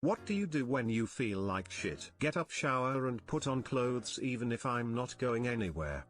What do you do when you feel like shit? Get up, shower and put on clothes even if I'm not going anywhere.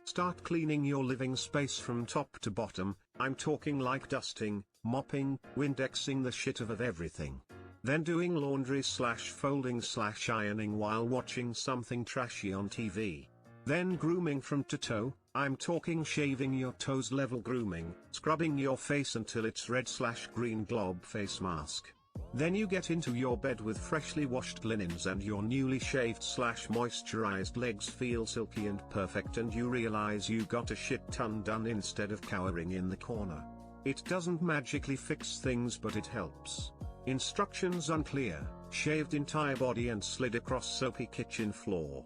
Start cleaning your living space from top to bottom. I'm talking like dusting, mopping, Windexing the shit out of everything. Then doing laundry / folding / ironing while watching something trashy on TV. Then grooming from to toe. I'm talking shaving your toes level grooming, scrubbing your face until it's red / green glob face mask. Then you get into your bed with freshly washed linens and your newly shaved / moisturized legs feel silky and perfect, and you realize you got a shit ton done instead of cowering in the corner. It doesn't magically fix things, but it helps. Instructions unclear, shaved entire body and slid across soapy kitchen floor.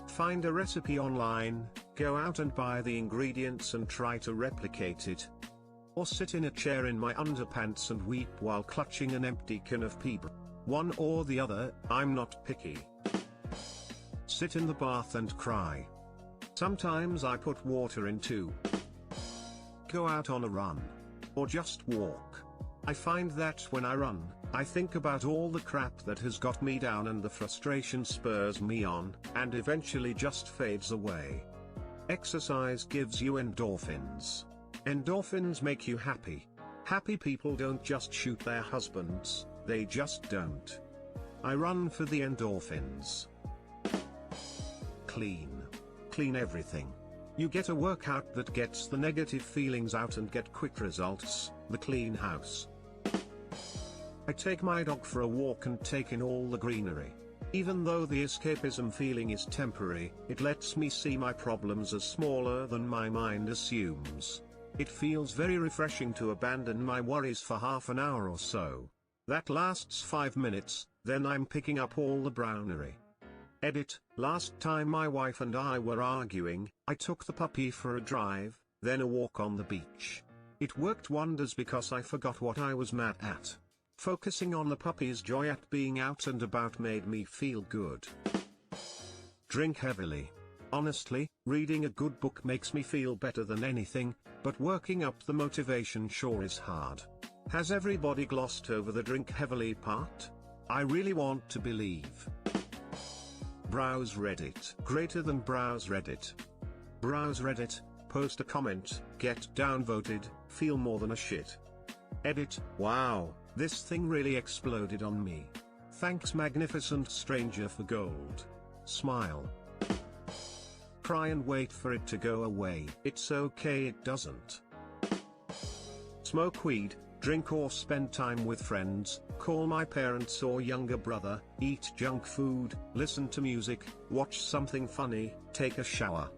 Find a recipe online, go out and buy the ingredients and try to replicate it. Or sit in a chair in my underpants and weep while clutching an empty can of pee. One or the other, I'm not picky. Sit in the bath and cry. Sometimes I put water in too. Go out on a run. Or just walk. I find that when I run, I think about all the crap that has got me down and the frustration spurs me on, and eventually just fades away. Exercise gives you endorphins. Endorphins make you happy. Happy people don't just shoot their husbands, they just don't. I run for the endorphins. Clean. Clean everything. You get a workout that gets the negative feelings out and get quick results, the clean house. I take my dog for a walk and take in all the greenery. Even though the escapism feeling is temporary, it lets me see my problems as smaller than my mind assumes. It feels very refreshing to abandon my worries for half an hour or so. That lasts 5 minutes, then I'm picking up all the brownery. Edit, last time my wife and I were arguing, I took the puppy for a drive, then a walk on the beach. It worked wonders because I forgot what I was mad at. Focusing on the puppy's joy at being out and about made me feel good. Drink heavily. Honestly, reading a good book makes me feel better than anything, but working up the motivation sure is hard. Has everybody glossed over the drink heavily part? I really want to believe. Browse Reddit. Greater than browse Reddit. Browse Reddit, post a comment, get downvoted, feel more than a shit. Edit, wow, this thing really exploded on me. Thanks magnificent stranger for gold. Smile. Cry and wait for it to go away. It's okay, it doesn't. Smoke weed, drink or spend time with friends, call my parents or younger brother, eat junk food, listen to music, watch something funny, take a shower.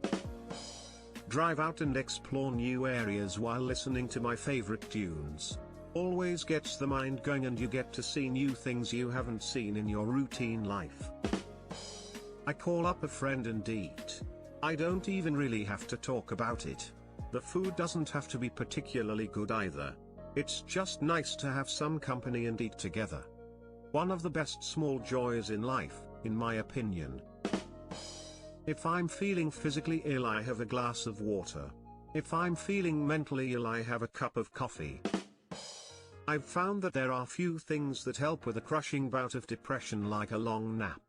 Drive out and explore new areas while listening to my favorite tunes. Always gets the mind going and you get to see new things you haven't seen in your routine life. I call up a friend and eat. I don't even really have to talk about it. The food doesn't have to be particularly good either. It's just nice to have some company and eat together. One of the best small joys in life, in my opinion. If I'm feeling physically ill, I have a glass of water. If I'm feeling mentally ill, I have a cup of coffee. I've found that there are few things that help with a crushing bout of depression like a long nap.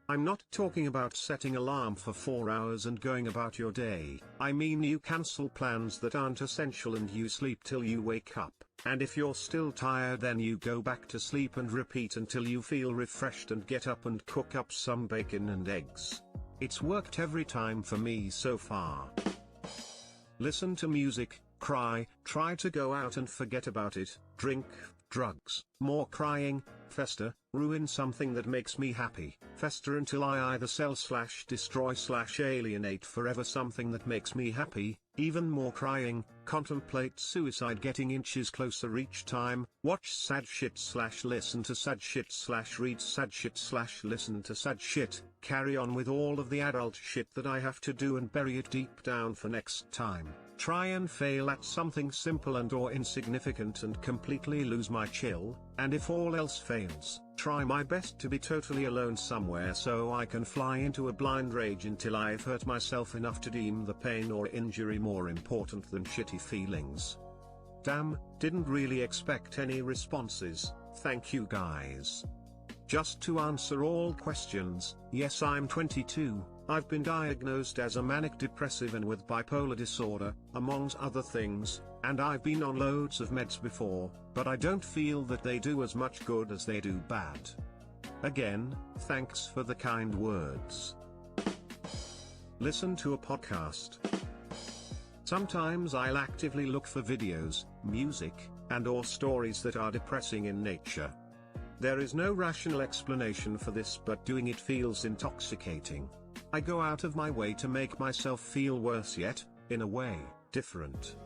I'm not talking about setting alarm for 4 hours and going about your day. I mean you cancel plans that aren't essential and you sleep till you wake up, and if you're still tired then you go back to sleep and repeat until you feel refreshed and get up and cook up some bacon and eggs. It's worked every time for me so far. Listen to music, cry, try to go out and forget about it, drink, drugs, more crying, fester, ruin something that makes me happy, fester until I either sell / destroy / alienate forever something that makes me happy, even more crying, contemplate suicide getting inches closer each time, watch sad shit / listen to sad shit / read sad shit / listen to sad shit, carry on with all of the adult shit that I have to do and bury it deep down for next time, try and fail at something simple and or insignificant and completely lose my chill, and if all else fails, try my best to be totally alone somewhere so I can fly into a blind rage until I've hurt myself enough to deem the pain or injury more important than shitty feelings. Damn, didn't really expect any responses. Thank you guys. Just to answer all questions, yes, I'm 22, I've been diagnosed as a manic depressive and with bipolar disorder, amongst other things, and I've been on loads of meds before, but I don't feel that they do as much good as they do bad. Again, thanks for the kind words. Listen to a podcast. Sometimes I'll actively look for videos, music, and/or stories that are depressing in nature. There is no rational explanation for this, but doing it feels intoxicating. I go out of my way to make myself feel worse yet, in a way, different.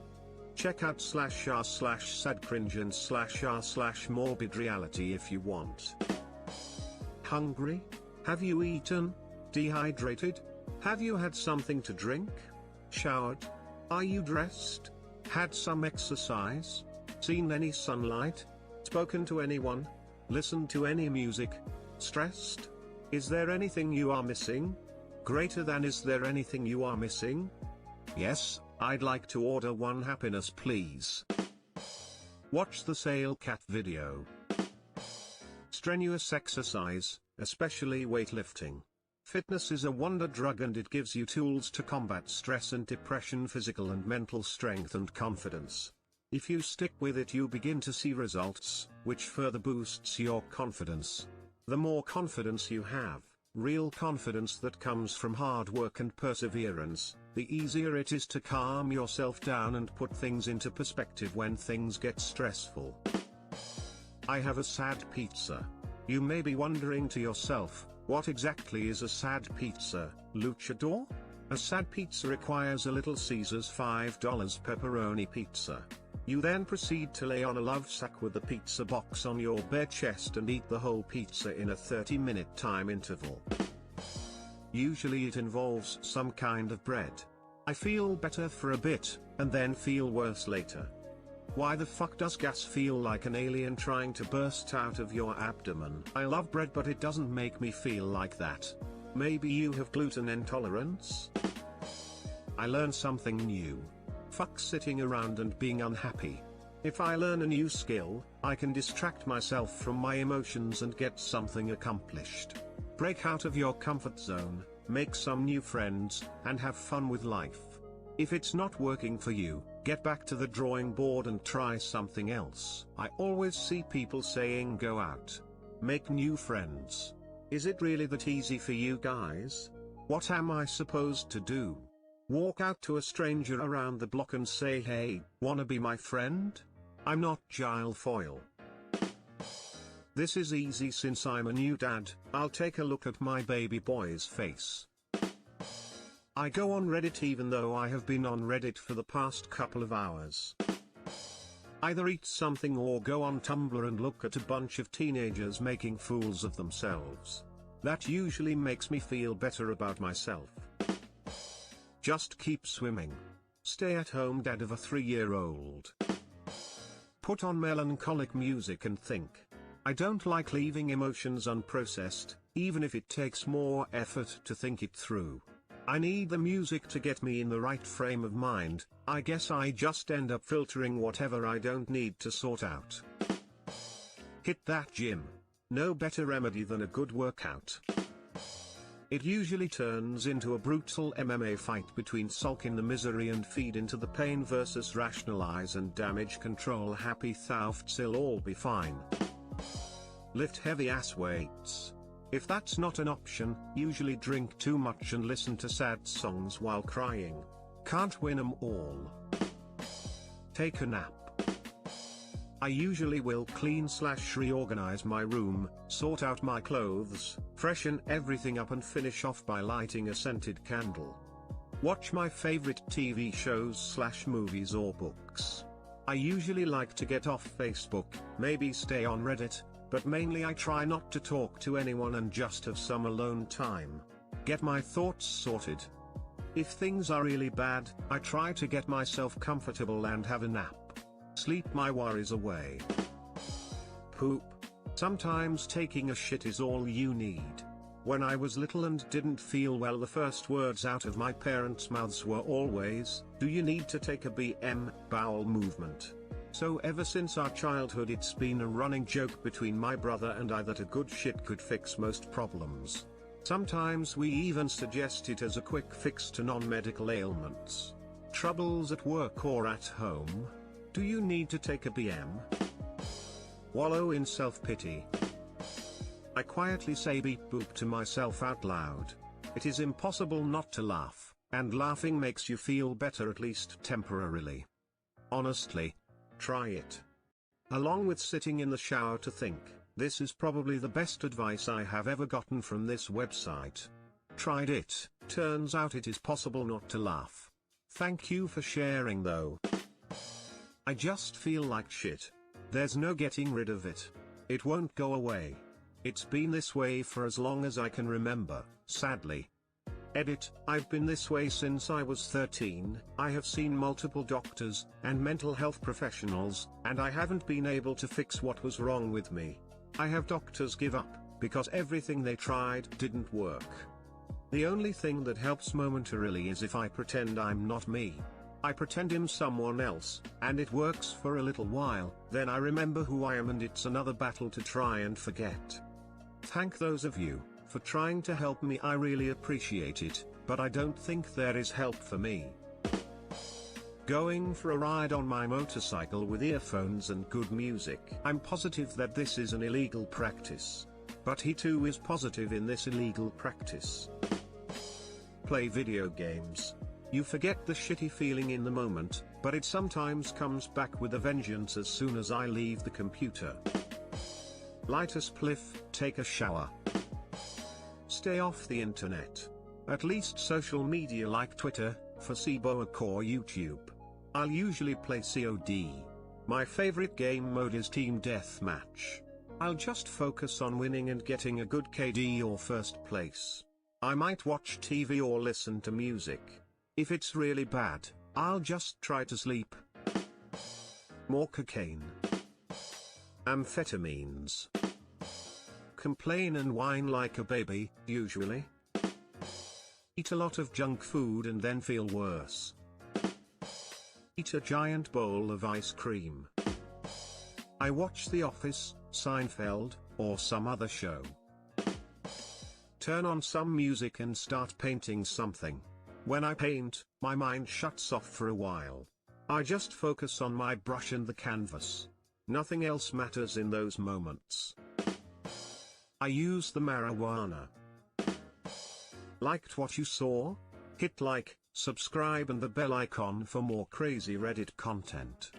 Check out /r/sadcringe and /r/morbid reality if you want. Hungry? Have you eaten? Dehydrated? Have you had something to drink? Showered? Are you dressed? Had some exercise? Seen any sunlight? Spoken to anyone? Listened to any music? Stressed? Is there anything you are missing? Greater than is there anything you are missing? Yes, I'd like to order one happiness please. Watch the Sale Cat video. Strenuous exercise, especially weightlifting. Fitness is a wonder drug and it gives you tools to combat stress and depression, physical and mental strength and confidence. If you stick with it, you begin to see results, which further boosts your confidence. The more confidence you have, real confidence that comes from hard work and perseverance, the easier it is to calm yourself down and put things into perspective when things get stressful. I have a sad pizza. You may be wondering to yourself, what exactly is a sad pizza, luchador? A sad pizza requires a Little Caesars $5 pepperoni pizza. You then proceed to lay on a love sack with the pizza box on your bare chest and eat the whole pizza in a 30-minute time interval. Usually it involves some kind of bread. I feel better for a bit, and then feel worse later. Why the fuck does gas feel like an alien trying to burst out of your abdomen? I love bread, but it doesn't make me feel like that. Maybe you have gluten intolerance? I learned something new. Fuck sitting around and being unhappy. If I learn a new skill, I can distract myself from my emotions and get something accomplished. Break out of your comfort zone, make some new friends, and have fun with life. If it's not working for you, get back to the drawing board and try something else. I always see people saying go out. Make new friends. Is it really that easy for you guys? What am I supposed to do? Walk out to a stranger around the block and say, hey, wanna be my friend? I'm not Giles Foyle. This is easy since I'm a new dad. I'll take a look at my baby boy's face. I go on Reddit even though I have been on Reddit for the past couple of hours. Either eat something or go on Tumblr and look at a bunch of teenagers making fools of themselves. That usually makes me feel better about myself. Just keep swimming. Stay-at-home dad of a 3-year-old. Put on melancholic music and think. I don't like leaving emotions unprocessed, even if it takes more effort to think it through. I need the music to get me in the right frame of mind. I guess I just end up filtering whatever I don't need to sort out. Hit that gym. No better remedy than a good workout. It usually turns into a brutal MMA fight between sulk in the misery and feed into the pain versus rationalize and damage control. Happy thoughts, it'll all be fine. Lift heavy ass weights. If that's not an option, usually drink too much and listen to sad songs while crying. Can't win 'em all. Take a nap. I usually will clean/reorganize my room, sort out my clothes, freshen everything up and finish off by lighting a scented candle. Watch my favorite TV shows/movies or books. I usually like to get off Facebook, maybe stay on Reddit, but mainly I try not to talk to anyone and just have some alone time. Get my thoughts sorted. If things are really bad, I try to get myself comfortable and have a nap. Sleep my worries away. Poop. Sometimes taking a shit is all you need. When I was little and didn't feel well, the first words out of my parents' mouths were always, "Do you need to take a BM, bowel movement?" So ever since our childhood it's been a running joke between my brother and I that a good shit could fix most problems. Sometimes we even suggest it as a quick fix to non-medical ailments. Troubles at work or at home? Do you need to take a BM? Wallow in self-pity. I quietly say beep boop to myself out loud. It is impossible not to laugh, and laughing makes you feel better at least temporarily. Honestly. Try it. Along with sitting in the shower to think, this is probably the best advice I have ever gotten from this website. Tried it, turns out it is possible not to laugh. Thank you for sharing though. I just feel like shit. There's no getting rid of it. It won't go away. It's been this way for as long as I can remember, sadly. Edit, I've been this way since I was 13, I have seen multiple doctors, and mental health professionals, and I haven't been able to fix what was wrong with me. I have doctors give up, because everything they tried didn't work. The only thing that helps momentarily is if I pretend I'm not me. I pretend I'm someone else, and it works for a little while, then I remember who I am and it's another battle to try and forget. Thank those of you for trying to help me, I really appreciate it, but I don't think there is help for me. Going for a ride on my motorcycle with earphones and good music. I'm positive that this is an illegal practice. But he too is positive in this illegal practice. Play video games. You forget the shitty feeling in the moment, but it sometimes comes back with a vengeance as soon as I leave the computer. Light a spliff, take a shower. Stay off the internet. At least social media like Twitter, Facebook or YouTube. I'll usually play COD. My favorite game mode is Team Deathmatch. I'll just focus on winning and getting a good KD or first place. I might watch TV or listen to music. If it's really bad, I'll just try to sleep. More cocaine. Amphetamines. Complain and whine like a baby, usually. Eat a lot of junk food and then feel worse. Eat a giant bowl of ice cream. I watch The Office, Seinfeld, or some other show. Turn on some music and start painting something. When I paint, my mind shuts off for a while. I just focus on my brush and the canvas. Nothing else matters in those moments. I use the marijuana. Liked what you saw? Hit like, subscribe and the bell icon for more crazy Reddit content.